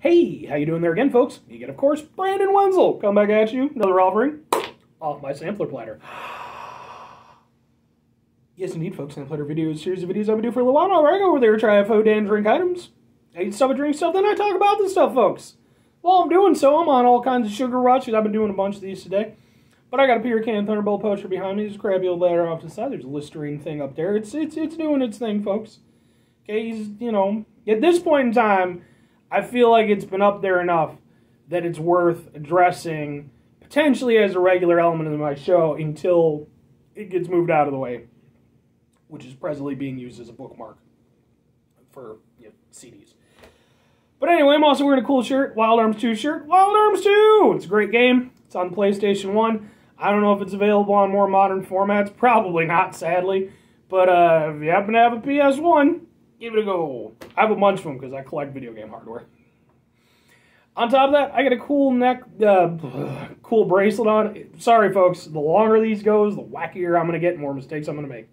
Hey, how you doing there again, folks? You get, of course, Brandon Wenzel. Come back at you, another offering off my sampler platter. Yes, indeed, folks, sampler video is a series of videos I've been doing for a little while now, where I go over there, try food and drink items. I eat stuff and drink stuff, then I talk about this stuff, folks. While I'm doing so, I'm on all kinds of sugar rushes. I've been doing a bunch of these today. But I got a Peter Can Thunderbolt poster behind me. There's a crappy old ladder off to the side. There's a Listerine thing up there. It's doing its thing, folks. Okay, at this point in time, I feel like it's been up there enough that it's worth addressing potentially as a regular element of my show until it gets moved out of the way, which is presently being used as a bookmark for CDs. But anyway, I'm also wearing a cool shirt, Wild Arms 2 shirt. Wild Arms 2! It's a great game. It's on PlayStation 1. I don't know if it's available on more modern formats. Probably not, sadly. But if you happen to have a PS1, give it a go. I have a bunch of them because I collect video game hardware. On top of that, I got a cool cool bracelet on. Sorry, folks. The longer these goes, the wackier I'm going to get, more mistakes I'm going to make.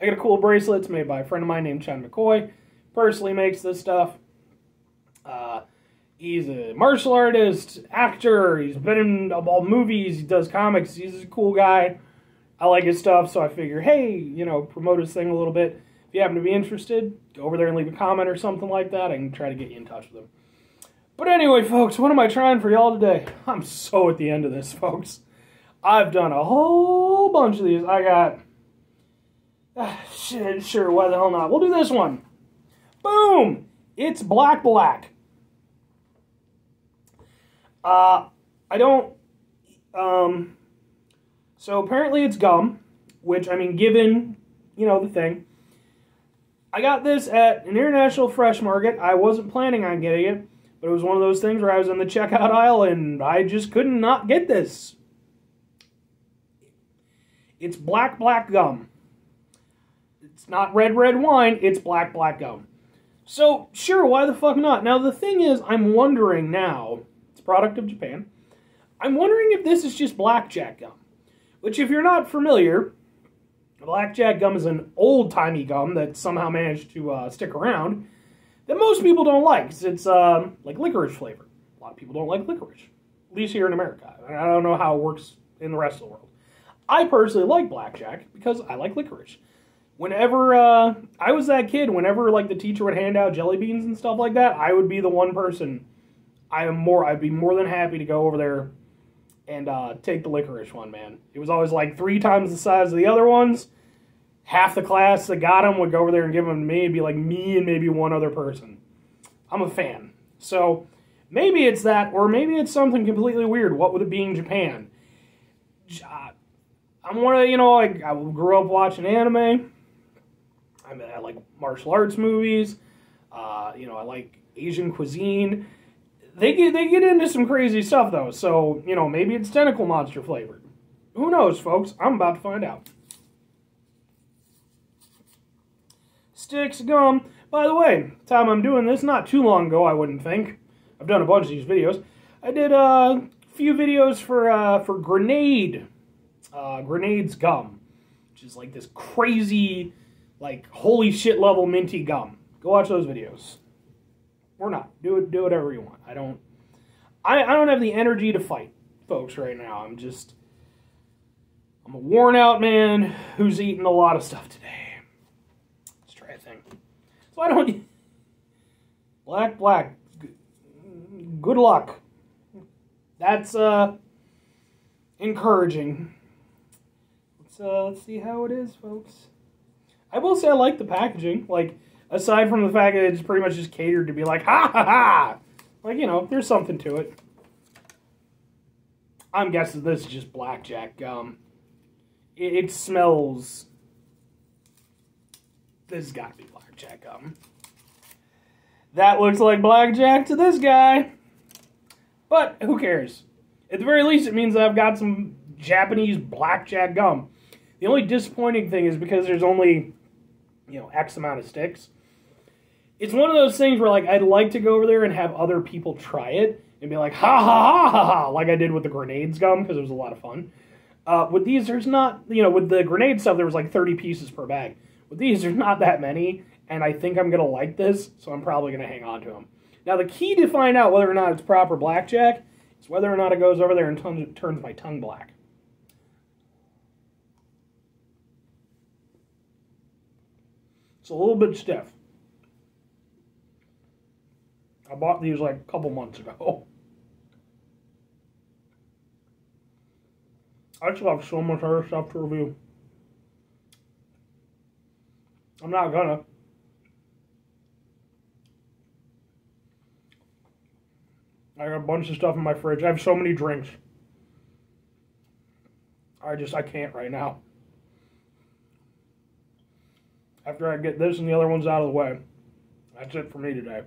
I got a cool bracelet. It's made by a friend of mine named Chen McCoy. Personally makes this stuff. He's a martial artist, actor. He's been in all movies. He does comics. He's a cool guy. I like his stuff, so I figure, hey, promote his thing a little bit. If you happen to be interested, go over there and leave a comment or something like that. I can try to get you in touch with him. But anyway, folks, what am I trying for y'all today? I'm so at the end of this, folks. I've done a whole bunch of these. I got... sure, why the hell not? We'll do this one. Boom! It's black. So apparently it's gum, which, given, the thing. I got this at an International Fresh Market. I wasn't planning on getting it, but it was one of those things where I was in the checkout aisle and I just couldn't not get this. It's black gum. It's not red wine, it's black gum. So, sure, why the fuck not? Now, the thing is, I'm wondering now, it's a product of Japan, I'm wondering if this is just blackjack gum. Which, if you're not familiar, blackjack gum is an old-timey gum that somehow managed to stick around that most people don't like. It's like licorice flavor. A lot of people don't like licorice, at least here in America. I don't know how it works in the rest of the world. I personally like blackjack because I like licorice. Whenever I was that kid, whenever the teacher would hand out jelly beans and stuff like that, I would be the one person. I'd be more than happy to go over there and take the licorice one, man. It was always like 3 times the size of the other ones. Half the class that got them would go over there and give them to me. It'd be like me and maybe one other person. I'm a fan. So maybe it's that, or maybe it's something completely weird. What with it being Japan? I'm one of, I grew up watching anime. I like martial arts movies. I like Asian cuisine. They get into some crazy stuff, though. So, maybe it's tentacle monster flavored. Who knows, folks? I'm about to find out. Sticks of gum. By the way, time I'm doing this, not too long ago, I wouldn't think. I've done a bunch of these videos. I did a few videos for Grenade. Grenade's gum. Which is like this crazy, holy shit level minty gum. Go watch those videos. Or not. Do whatever you want. I don't have the energy to fight, folks, right now. I'm a worn out man who's eaten a lot of stuff today. Let's try a thing. So I don't... Black. Good luck. That's, encouraging. Let's see how it is, folks. I will say I like the packaging. Aside from the fact that it's pretty much just catered to be like, ha ha ha! There's something to it. I'm guessing this is just blackjack gum. It smells... This has got to be blackjack gum. That looks like blackjack to this guy. But, who cares? At the very least, it means that I've got some Japanese blackjack gum. The only disappointing thing is because there's only, X amount of sticks. It's one of those things where, I'd like to go over there and have other people try it and be like, ha ha ha ha ha, like I did with the Grenades gum, because it was a lot of fun. With these, there's not, with the grenade stuff, there was 30 pieces per bag. With these, there's not that many, and I think I'm going to like this, so I'm probably going to hang on to them. Now, the key to find out whether or not it's proper blackjack is whether or not it goes over there and turns my tongue black. It's a little bit stiff. I bought these like a couple months ago. I still have so much other stuff to review. I'm not gonna. I got a bunch of stuff in my fridge. I have so many drinks. I can't right now. After I get this and the other ones out of the way, that's it for me today.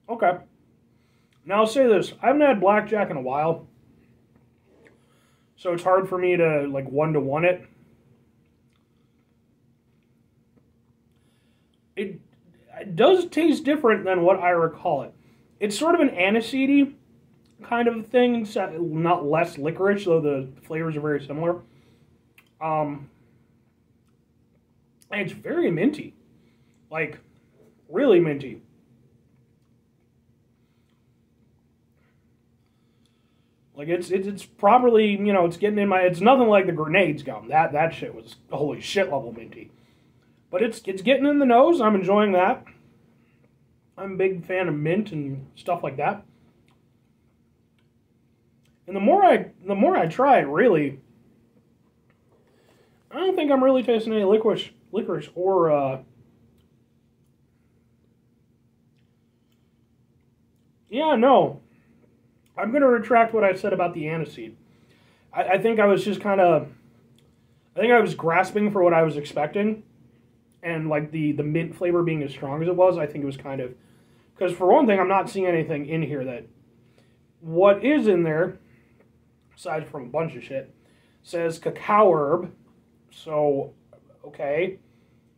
Okay. Now I'll say this. I haven't had blackjack in a while. So it's hard for me to like one-to-one it. It does taste different than what I recall it. It's sort of an aniseedy kind of thing, not less licorice, though the flavors are very similar. And it's very minty. Like, really minty. Like, it's properly, you know, it's getting in my... It's nothing like the Grenades gum. That shit was holy shit level minty. But it's getting in the nose. I'm enjoying that. I'm a big fan of mint and stuff like that. And the more I try it, really, I don't think I'm really tasting any licorice or yeah, no. I'm going to retract what I said about the aniseed. I think I was just kind of... I think I was grasping for what I was expecting. And, like, the mint flavor being as strong as it was, I think it was kind of... Because, for one thing, I'm not seeing anything in here that... What is in there, aside from a bunch of shit, says cacao herb. So, okay.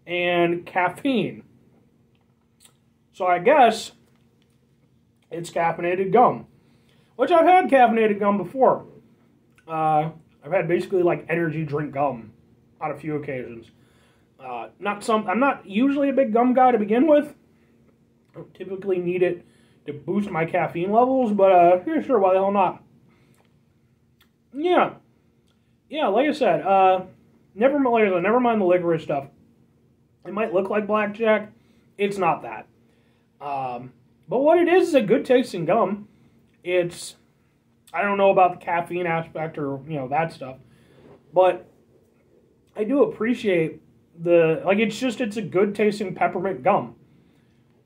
And caffeine. So, I guess it's caffeinated gum. Which I've had caffeinated gum before. I've had basically like energy drink gum on a few occasions. I'm not usually a big gum guy to begin with. I don't typically need it to boost my caffeine levels, but yeah, sure, why the hell not? Yeah, like I said, never mind the licorice stuff. It might look like blackjack. It's not that. But what it is a good tasting gum. It's, I don't know about the caffeine aspect or, you know, that stuff. But I do appreciate it's a good tasting peppermint gum.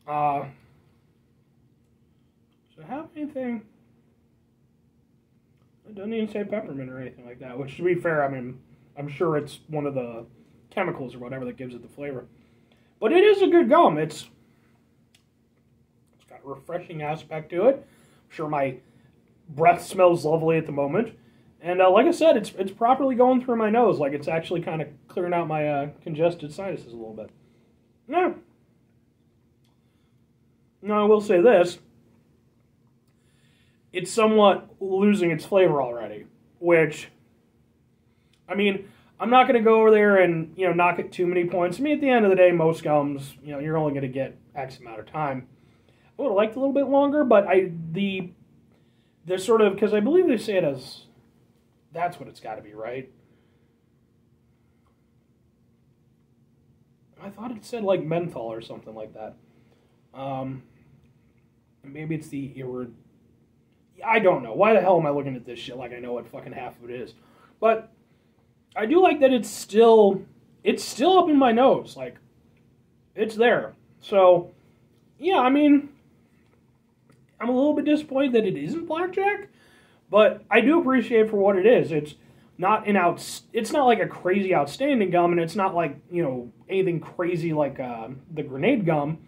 So have anything, it doesn't even say peppermint or anything like that, which to be fair, I mean, I'm sure it's one of the chemicals or whatever that gives it the flavor. But it is a good gum. It's got a refreshing aspect to it. I'm sure my breath smells lovely at the moment. And like I said, it's properly going through my nose. Like it's actually kind of clearing out my congested sinuses a little bit. Yeah. Now, I will say this. It's somewhat losing its flavor already. Which, I mean, I'm not going to go over there and, you know, knock it too many points. I mean, at the end of the day, most gums, you know, you're only going to get X amount of time. I would have liked a little bit longer, but the sort of, because I believe they say it as, that's what it's got to be, right? I thought it said like menthol or something like that. Maybe it's the I don't know. Why the hell am I looking at this shit like I know what fucking half of it is? But I do like that it's still up in my nose. Like, it's there. So, yeah, I mean, I'm a little bit disappointed that it isn't blackjack, but I do appreciate it for what it is. It's not it's not like a crazy outstanding gum, and it's not like, you know, anything crazy like the Grenade gum,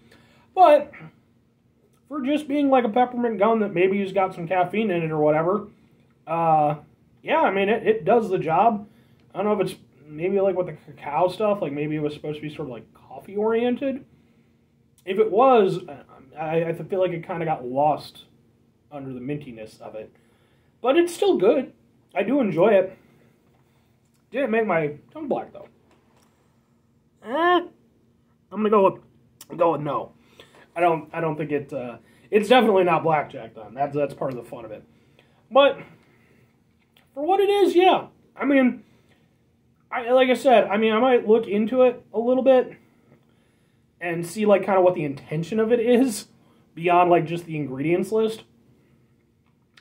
but for just being like a peppermint gum that maybe has got some caffeine in it or whatever, yeah, I mean, it does the job. I don't know if it's maybe like with the cacao stuff, like maybe it was supposed to be sort of like coffee oriented. If it was, I feel like it kind of got lost under the mintiness of it. But it's still good. I do enjoy it. Didn't make my tongue black, though. gonna go with no. I don't think it. It's definitely not blackjack then. That's part of the fun of it. But for what it is, yeah. I mean, like I said, I might look into it a little bit and see like kind of what the intention of it is beyond like just the ingredients list.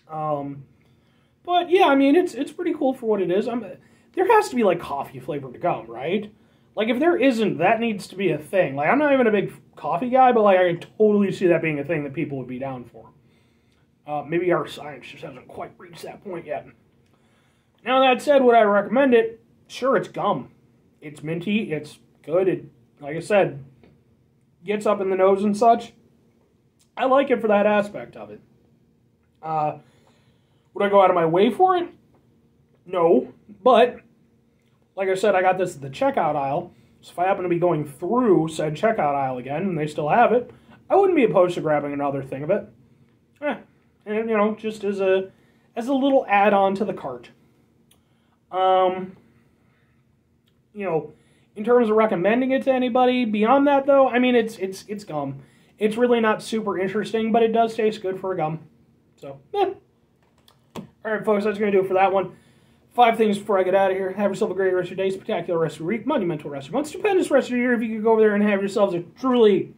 But yeah, I mean, it's pretty cool for what it is. There has to be like coffee flavored gum, right? Like if there isn't, that needs to be a thing. Like I'm not even a big coffee guy, but like I can totally see that being a thing that people would be down for. Maybe our science just hasn't quite reached that point yet. Now that said, would I recommend it? Sure, it's gum. It's minty. It's good. It, like I said, gets up in the nose and such. I like it for that aspect of it. Would I go out of my way for it? No. But, like I said, I got this at the checkout aisle. So if I happen to be going through said checkout aisle again, and they still have it, I wouldn't be opposed to grabbing another thing of it. And, you know, just as a little add-on to the cart. You know, in terms of recommending it to anybody, beyond that, though, I mean, it's gum. It's really not super interesting, but it does taste good for a gum. So, Alright, folks, that's going to do it for that one. 5 things before I get out of here. Have yourself a great rest of your day, spectacular rest of your week, monumental rest of your month, stupendous rest of your year. If you could go over there and have yourselves a truly...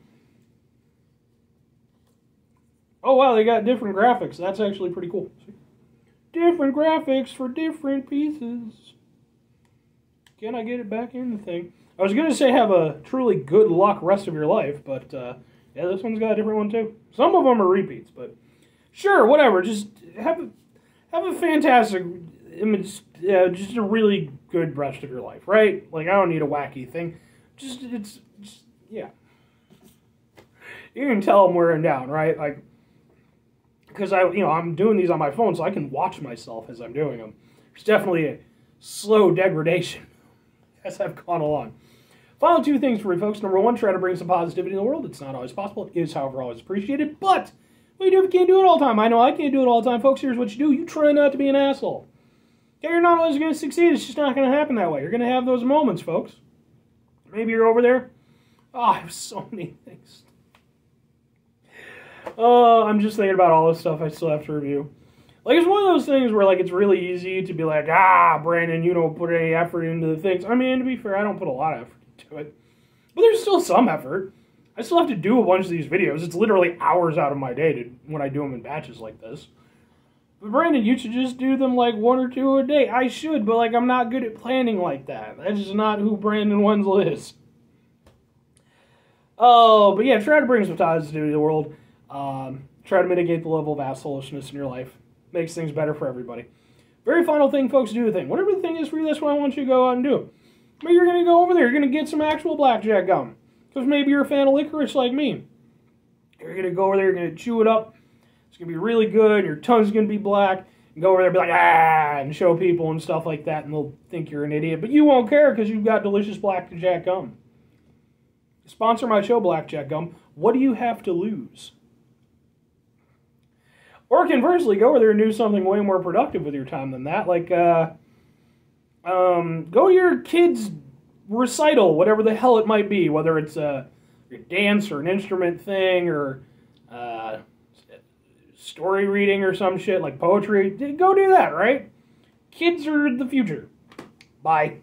Oh, wow, they got different graphics. That's actually pretty cool. Different graphics for different pieces. Can I get it back in the thing? I was going to say have a truly good luck rest of your life, but yeah, this one's got a different one too. Some of them are repeats, but sure, whatever. Just have a fantastic image, just a really good rest of your life, right? Like, I don't need a wacky thing. Yeah. You can tell I'm wearing down, right? Like, because I'm doing these on my phone, so I can watch myself as I'm doing them. There's definitely a slow degradation as I've gone along. Final 2 things for you folks. Number 1, try to bring some positivity in the world. It's not always possible. It is, however, always appreciated. But what do you do if you can't do it all the time? I know I can't do it all the time, folks. Here's what you do. You try not to be an asshole. Okay, you're not always going to succeed. It's just not going to happen that way. You're going to have those moments, folks. Maybe you're over there. Oh, I have so many things. Oh, I'm just thinking about all this stuff I still have to review. Like, it's one of those things where, like, it's really easy to be like, Brandon, you don't put any effort into the things. I mean, to be fair, I don't put a lot of effort into it. But there's still some effort. I still have to do a bunch of these videos. It's literally hours out of my day when I do them in batches like this. But, Brandon, you should just do them, like, 1 or 2 a day. I should, but, like, I'm not good at planning like that. That's just not who Brandon Wenzel is. Oh, but yeah, try to bring some positivity to the world. Try to mitigate the level of assholishness in your life. Makes things better for everybody. Very final thing, folks, do the thing. Whatever the thing is for you, that's what I want you to go out and do. Maybe you're going to go over there. You're going to get some actual blackjack gum. Because maybe you're a fan of licorice like me. You're going to go over there, you're going to chew it up. It's going to be really good. Your tongue's going to be black. And go over there and be like, and show people and stuff like that. And they'll think you're an idiot. But you won't care because you've got delicious blackjack gum. Sponsor my show, Blackjack Gum. What do you have to lose? Or conversely, go over there and do something way more productive with your time than that. Like, go to your kid's recital, whatever the hell it might be. Whether it's a dance or an instrument thing or story reading or some shit like poetry. Go do that, right? Kids are the future. Bye.